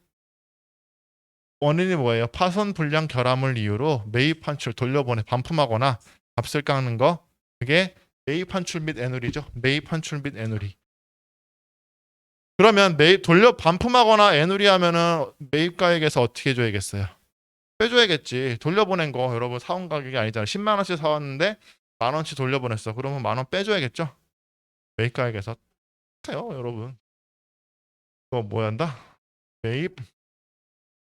원인이 뭐예요? 파손 불량 결함을 이유로 매입 환출 반품하거나 값을 깎는 거. 그게 매입 환출 및 애누리죠. 매입 환출 및 애누리. 그러면 반품하거나 애누리 하면은 매입가액에서 어떻게 줘야겠어요? 빼줘야겠지. 돌려보낸 거 여러분 사온 가격이 아니잖아요. 10만 원씩 사왔는데 만 원치 돌려보냈어. 그러면 만 원 빼줘야겠죠? 매입가액에서 해요, 여러분. 이거 뭐 한다? 매입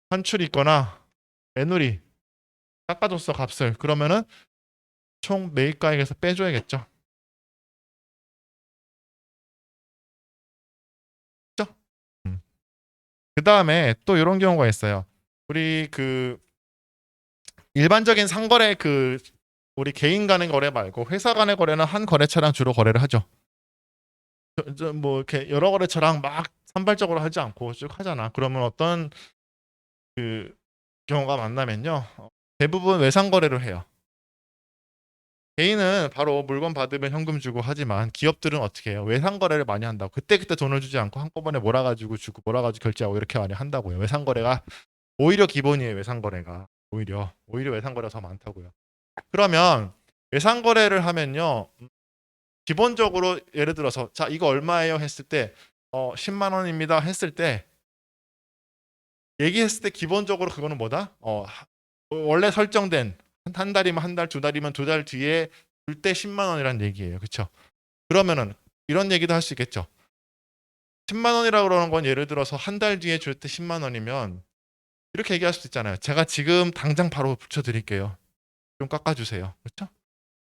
환출이 있거나 애누리 깎아줬어 값을. 그러면은 총 매입가액에서 빼줘야겠죠. 그죠? 그 다음에 또 이런 경우가 있어요. 우리 일반적인 상거래 우리 개인 간의 거래 말고 회사 간의 거래는 한 거래처랑 주로 거래를 하죠. 뭐 이렇게 여러 거래처랑 막 산발적으로 하지 않고 쭉 하잖아. 그러면 어떤 그 경우가 만나면요. 대부분 외상 거래를 해요. 개인은 바로 물건 받으면 현금 주고 하지만 기업들은 어떻게 해요? 외상 거래를 많이 한다고. 그때그때 돈을 주지 않고 한꺼번에 몰아가지고 주고 몰아가지고 결제하고 이렇게 많이 한다고요. 외상 거래가 오히려 기본이에요. 외상 거래가 오히려 외상 거래가 더 많다고요. 그러면 외상 거래를 하면요. 기본적으로 예를 들어서 자 이거 얼마예요 했을 때 10만 원입니다 했을 때 얘기했을 때 기본적으로 그거는 뭐다? 원래 설정된 한 달이면 한 달, 두 달이면 두 달 뒤에 줄 때 10만 원이란 얘기예요. 그렇죠? 그러면은 이런 얘기도 할 수 있겠죠. 10만 원이라고 그러는 건 예를 들어서 한 달 뒤에 줄 때 10만 원이면 이렇게 얘기할 수도 있잖아요. 제가 지금 당장 바로 붙여드릴게요. 좀 깎아주세요. 그렇죠?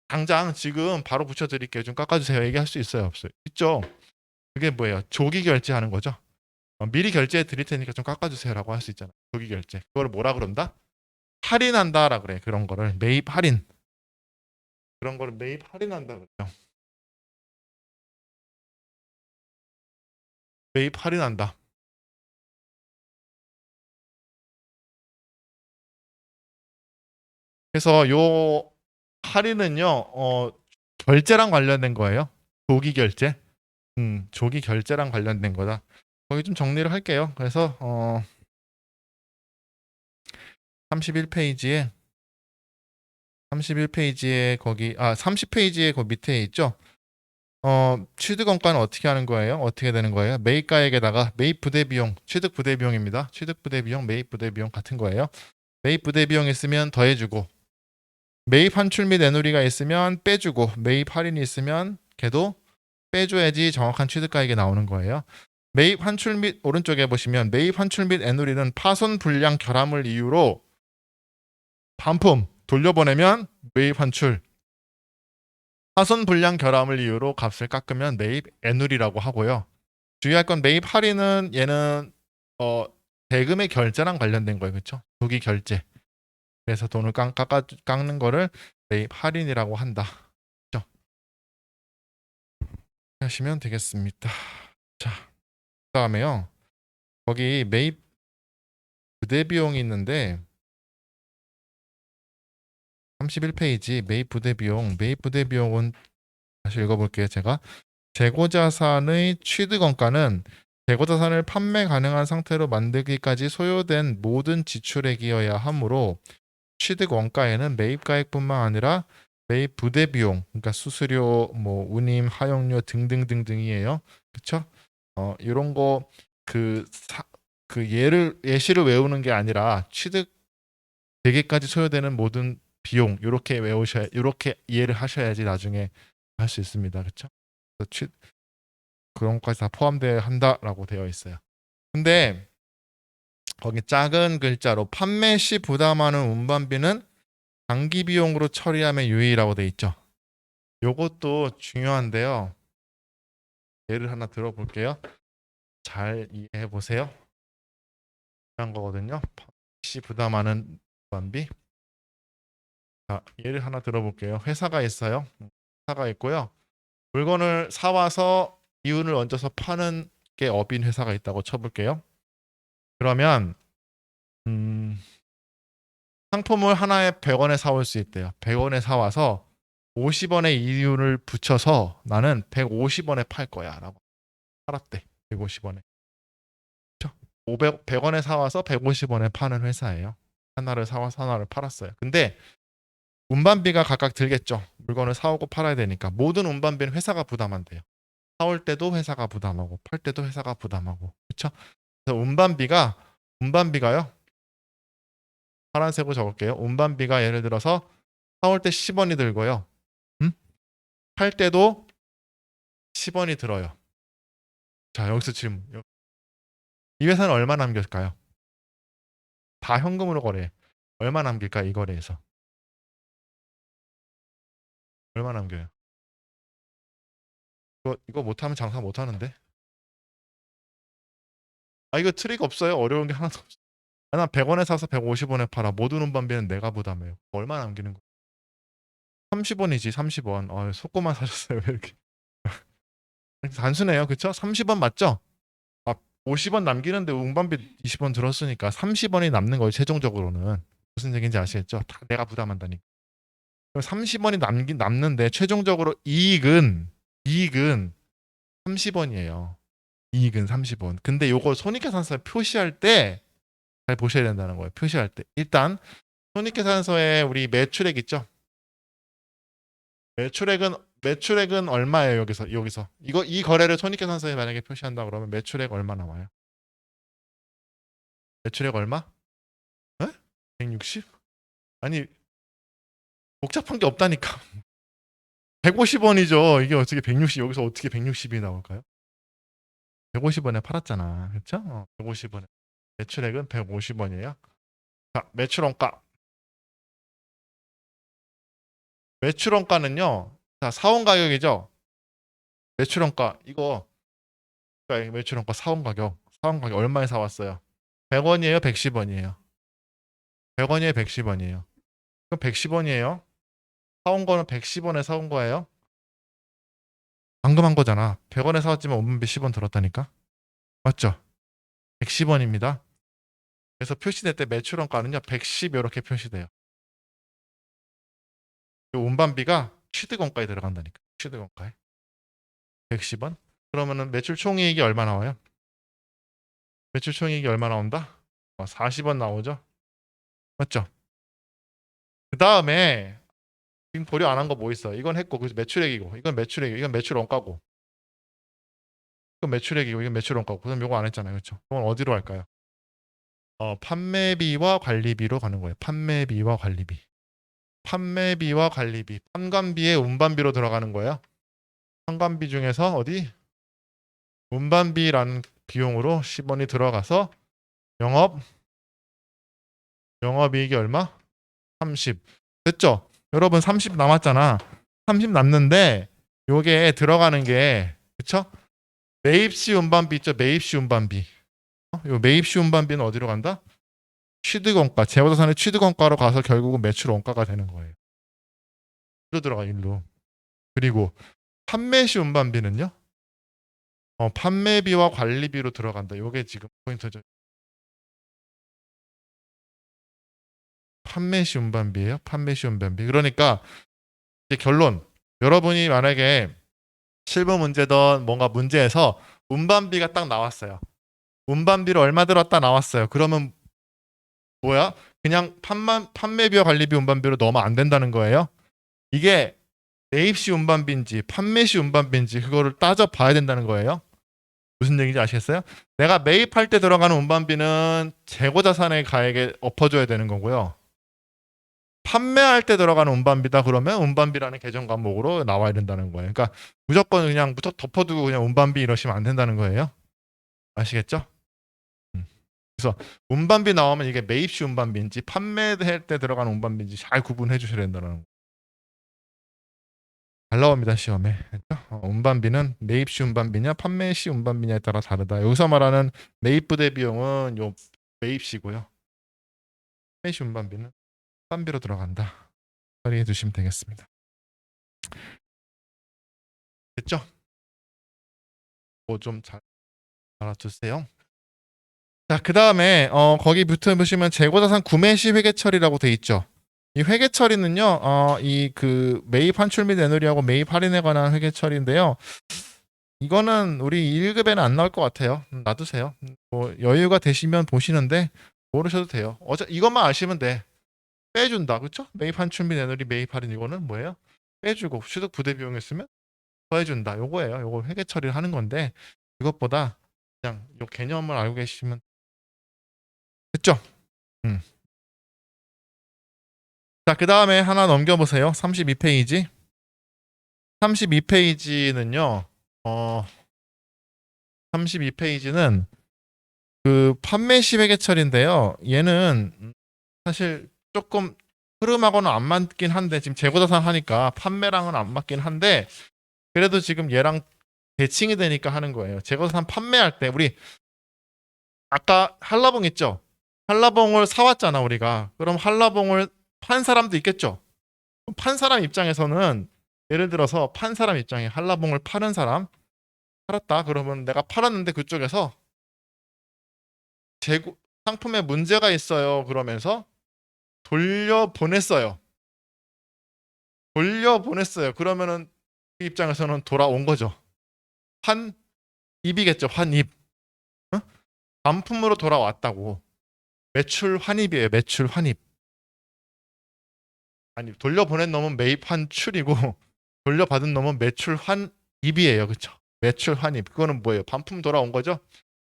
당장 지금 바로 붙여드릴게요. 좀 깎아주세요. 얘기할 수 있어요? 없어요? 있죠. 그게 뭐예요? 조기 결제하는 거죠. 미리 결제해 드릴 테니까 좀 깎아주세요라고 할 수 있잖아요. 조기 결제. 그걸 뭐라 그런다? 할인한다라 그래. 그런 거를 매입 할인. 그런 거를 매입 할인한다 그래요. 매입 할인한다. 그래서 요 할인은요, 결제랑 관련된 거예요. 조기 결제. 조기 결제랑 관련된 거다. 거기 좀 정리를 할게요. 그래서 31페이지에 거기 30페이지에 그 밑에 있죠. 취득 원가는 어떻게 하는 거예요? 어떻게 되는 거예요? 매입가액에다가 매입 부대 비용, 취득 부대 비용입니다. 취득 부대 비용, 매입 부대 비용 같은 거예요. 매입 부대 비용 있으면 더해주고, 매입 환출 및 애누리가 있으면 빼주고, 매입 할인이 있으면 걔도 빼줘야지 정확한 취득가액이 나오는 거예요. 매입 환출 및 오른쪽에 보시면 매입 환출 및 애누리는 파손 불량 결함을 이유로 반품 돌려보내면 매입 환출, 파손 불량 결함을 이유로 값을 깎으면 매입 애누리라고 하고요. 주의할 건 매입 할인은 얘는 대금의 결제랑 관련된 거예요. 그렇죠? 조기 결제. 그래서 돈을 깎는 거를 매입 할인이라고 한다. 그렇죠? 하시면 되겠습니다. 자, 그다음에요. 거기 매입 부대 비용이 있는데 31페이지 매입 부대 비용. 매입 부대 비용은 다시 읽어볼게요. 제가 재고자산의 취득 원가는 재고자산을 판매 가능한 상태로 만들기까지 소요된 모든 지출액이어야 하므로 취득 원가에는 매입가액뿐만 아니라 매입 부대 비용, 그러니까 수수료, 뭐 운임, 하용료 등등등등이에요. 그렇죠? 이런 거 그 예시를 외우는 게 아니라 취득 되기까지 소요되는 모든 비용 이렇게 이해를 하셔야지 나중에 할 수 있습니다. 그렇죠? 그런 것까지 다 포함되어 한다라고 되어 있어요. 근데 거기 작은 글자로 판매 시 부담하는 운반비는 장기 비용으로 처리하면 유의라고 돼 있죠. 요것도 중요한데요. 예를 하나 들어볼게요. 잘 이해해 보세요. 중요한 거거든요. 판매 시 부담하는 운반비. 자, 예를 하나 들어볼게요. 회사가 있어요. 회사가 있고요. 물건을 사와서 이윤을 얹어서 파는 게 업인 회사가 있다고 쳐볼게요. 그러면 상품을 하나에 100원에 사올 수 있대요. 100원에 사와서 50원의 이윤을 붙여서 나는 150원에 팔 거야 라고 팔았대. 150원에. 100원에 사와서 150원에 파는 회사예요. 하나를 사와서 하나를 팔았어요. 근데 운반비가 각각 들겠죠. 물건을 사오고 팔아야 되니까 모든 운반비는 회사가 부담한대요. 사올 때도 회사가 부담하고 팔 때도 회사가 부담하고. 그렇죠? 그래서 운반비가요. 파란색으로 적을게요. 운반비가 예를 들어서 사올 때 10원이 들고요. 팔 때도 10원이 들어요. 자, 여기서 질문. 이 회사는 얼마 남길까요? 다 현금으로 거래해. 얼마 남길까 이 거래에서? 얼마 남겨요? 이거 못하면 장사 못하는데? 이거 트릭 없어요. 어려운 게 하나도 없어. 난 100원에 사서 150원에 팔아. 모든 운반비는 내가 부담해요. 얼마 남기는 거? 30원이지 30원. 속고만 사셨어요. 왜 이렇게? 단순해요. 그쵸? 30원 맞죠? 50원 남기는데 운반비 20원 들었으니까 30원이 남는 거예요. 최종적으로는. 무슨 얘기인지 아시겠죠? 다 내가 부담한다니까. 30원이 남는데 최종적으로 이익은 30원이에요. 이익은 30원. 근데 요거 손익계산서에 표시할 때 잘 보셔야 된다는 거예요. 표시할 때. 일단 손익계산서에 우리 매출액 있죠? 매출액은 얼마예요, 여기서? 이 거래를 손익계산서에 만약에 표시한다 그러면 매출액 얼마 나와요? 매출액 얼마? 에? 160? 아니, 복잡한 게 없다니까. 150원이죠. 이게 어떻게 160, 여기서 어떻게 160이 나올까요? 150원에 팔았잖아. 그렇죠? 150원에. 매출액은 150원이에요. 자, 매출원가는요. 자, 사원 가격이죠. 매출원가 이거 매출원가 사원 가격 얼마에 사왔어요? 100원이에요, 110원이에요. 100원이에요, 110원이에요. 그럼 110원이에요. 사온 거는 110원에 사온 거예요. 방금 한 거잖아. 100원에 사왔지만 운반비 10원 들었다니까. 맞죠? 110원입니다. 그래서 표시될 때 매출원가는요. 110 이렇게 표시돼요. 이 운반비가 취득원가에 들어간다니까. 취득원가에 110원. 그러면은 매출 총이익이 얼마 나와요? 매출 총이익이 얼마 나온다? 40원 나오죠. 맞죠? 그 다음에 지금 고려 안 한 거 뭐 있어? 이건 했고, 그래서 매출액이고, 이건 매출액이고, 이건 매출 원가고, 이건 매출액이고, 이건 매출 원가고. 그럼 요거 안 했잖아요, 그렇죠? 그건 어디로 갈까요? 판매비와 관리비로 가는 거예요. 판매비와 관리비. 판매비와 관리비. 판관비에 운반비로 들어가는 거예요. 판관비 중에서 어디? 운반비라는 비용으로 10원이 들어가서 영업이익이 얼마? 30. 됐죠? 여러분 30 남았잖아. 30 남는데 요게 들어가는 게 그쵸? 매입시 운반비 있죠? 매입시 운반비. 요 매입시 운반비는 어디로 간다? 취득원가. 재고자산의 취득원가로 가서 결국은 매출 원가가 되는 거예요. 일로 들어가 일로. 그리고 판매시 운반비는요? 판매비와 관리비로 들어간다. 요게 지금 포인트죠. 판매시 운반비예요. 판매시 운반비. 그러니까 이제 결론. 여러분이 만약에 실무 문제든 뭔가 문제에서 운반비가 딱 나왔어요. 운반비를 얼마 들었다 나왔어요. 그러면 뭐야? 그냥 판매비와 관리비 운반비로 넣으면 안 된다는 거예요. 이게 매입시 운반비인지 판매시 운반비인지 그거를 따져 봐야 된다는 거예요. 무슨 얘기인지 아시겠어요? 내가 매입할 때 들어가는 운반비는 재고자산의 가액에 엎어줘야 되는 거고요. 판매할 때 들어가는 운반비다 그러면 운반비라는 계정 과목으로 나와야 된다는 거예요. 그러니까 무조건 그냥 덮어두고 그냥 운반비 이러시면 안 된다는 거예요. 아시겠죠? 그래서 운반비 나오면 이게 매입시 운반비인지 판매할 때 들어가는 운반비인지 잘 구분해 주셔야 된다는 거. 잘 나옵니다 시험에. 그렇죠? 운반비는 매입시 운반비냐 판매시 운반비냐에 따라 다르다. 여기서 말하는 매입 부대 비용은 요 매입시고요. 판매시 운반비는 운반비로 들어간다. 처리해 주시면 되겠습니다. 됐죠? 뭐 좀 잘 알아두세요. 자, 그 다음에 거기 붙어 보시면 재고자산 구매 시 회계 처리라고 돼 있죠. 이 회계 처리는요, 이 그 매입 환출 및 내놓으리하고 매입 할인에 관한 회계 처리인데요. 이거는 우리 1급에는 안 나올 것 같아요. 놔두세요. 뭐 여유가 되시면 보시는데 모르셔도 돼요. 이것만 아시면 돼. 빼준다, 그렇죠? 매입 환출 및 내놓으리 매입 할인 이거는 뭐예요? 빼주고 취득 부대 비용 있으면 더해준다. 요거예요. 요거 회계 처리를 하는 건데 이것보다 그냥 요 개념을 알고 계시면 됐죠? 음. 자, 그 다음에 하나 넘겨보세요. 32페이지. 32페이지는요, 32페이지는 그 판매 시 회계처리인데요. 얘는 사실 조금 흐름하고는 안 맞긴 한데, 지금 재고자산 하니까 판매랑은 안 맞긴 한데, 그래도 지금 얘랑 대칭이 되니까 하는 거예요. 재고자산 판매할 때, 우리 아까 한라봉 있죠? 한라봉을 사왔잖아, 우리가. 그럼 한라봉을 판 사람도 있겠죠? 판 사람 입장에서는 예를 들어서 판 사람 입장에 한라봉을 파는 사람 팔았다 그러면 내가 팔았는데 그쪽에서 재고 상품에 문제가 있어요 그러면서 돌려보냈어요. 돌려보냈어요. 그러면은 그 입장에서는 돌아온 거죠. 환입이겠죠. 환입. 어? 반품으로 돌아왔다고. 매출 환입이에요. 매출 환입. 아니 돌려보낸 놈은 매입 환출이고 돌려받은 놈은 매출 환입이에요. 그렇죠? 매출 환입. 그거는 뭐예요? 반품 돌아온 거죠?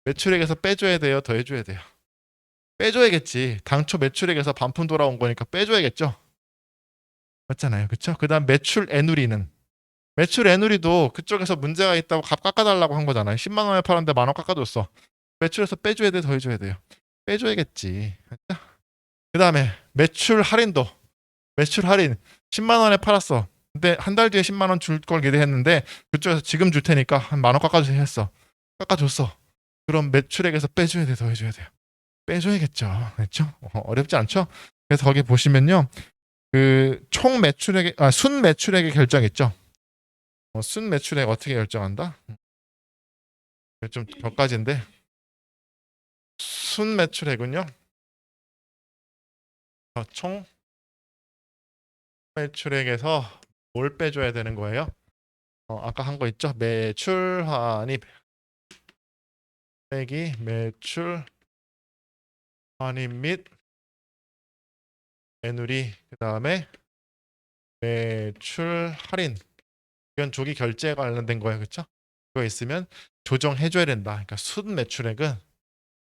매출액에서 빼줘야 돼요? 더해줘야 돼요? 빼줘야겠지. 당초 매출액에서 반품 돌아온 거니까 빼줘야겠죠? 맞잖아요. 그쵸? 그 다음 매출 애누리는 매출 애누리도 그쪽에서 문제가 있다고 값 깎아달라고 한 거잖아요. 10만 원에 팔았는데 만 원 깎아줬어. 매출에서 빼줘야 돼? 더해줘야 돼요? 빼줘야겠지. 그 다음에 매출 할인도 매출 할인 10만 원에 팔았어. 근데 한 달 뒤에 10만 원 줄 걸 기대했는데 그쪽에서 지금 줄 테니까 한 만 원 깎아주세요 했어. 깎아줬어. 그럼 매출액에서 빼줘야 돼? 더해줘야 돼요? 빼줘야겠죠. 그렇죠? 어렵지 않죠? 그래서 거기 보시면요. 그 총 매출액, 순 매출액의 결정 있죠? 순 매출액 어떻게 결정한다? 좀 격가지인데 순 매출액은요. 총 매출액에서 뭘 빼줘야 되는 거예요? 아까 한 거 있죠? 매출 환입 빼기 매출 환입 및 매누리, 그 다음에 매출 할인. 이건 조기 결제에 관련된 거예요, 그렇죠? 그거 있으면 조정해줘야 된다. 그러니까 순 매출액은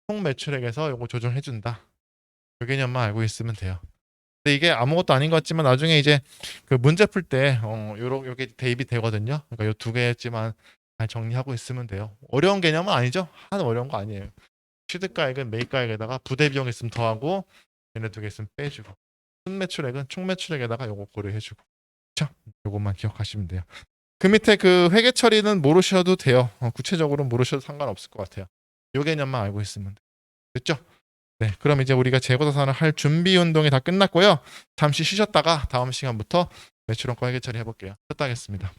총 매출액에서 요거 조정해준다. 그 개념만 알고 있으면 돼요. 근데 이게 아무것도 아닌 것 같지만 나중에 이제 그 문제 풀 때 요게 대입이 되거든요. 그러니까 요 두 개였지만 잘 정리하고 있으면 돼요. 어려운 개념은 아니죠. 하나도 어려운 거 아니에요. 취득가액은 매입가액에다가 부대 비용 있으면 더하고 얘네 두 개 있으면 빼주고 순매출액은 총매출액에다가 요거 고려해주고 그렇죠? 요것만 기억하시면 돼요. 그 밑에 그 회계 처리는 모르셔도 돼요. 구체적으로 모르셔도 상관없을 것 같아요. 요 개념만 알고 있으면 돼요. 됐죠? 네, 그럼 이제 우리가 재고자산을 할 준비 운동이 다 끝났고요. 잠시 쉬셨다가 다음 시간부터 매출원가 회계 처리 해볼게요. 쉬었다 하겠습니다.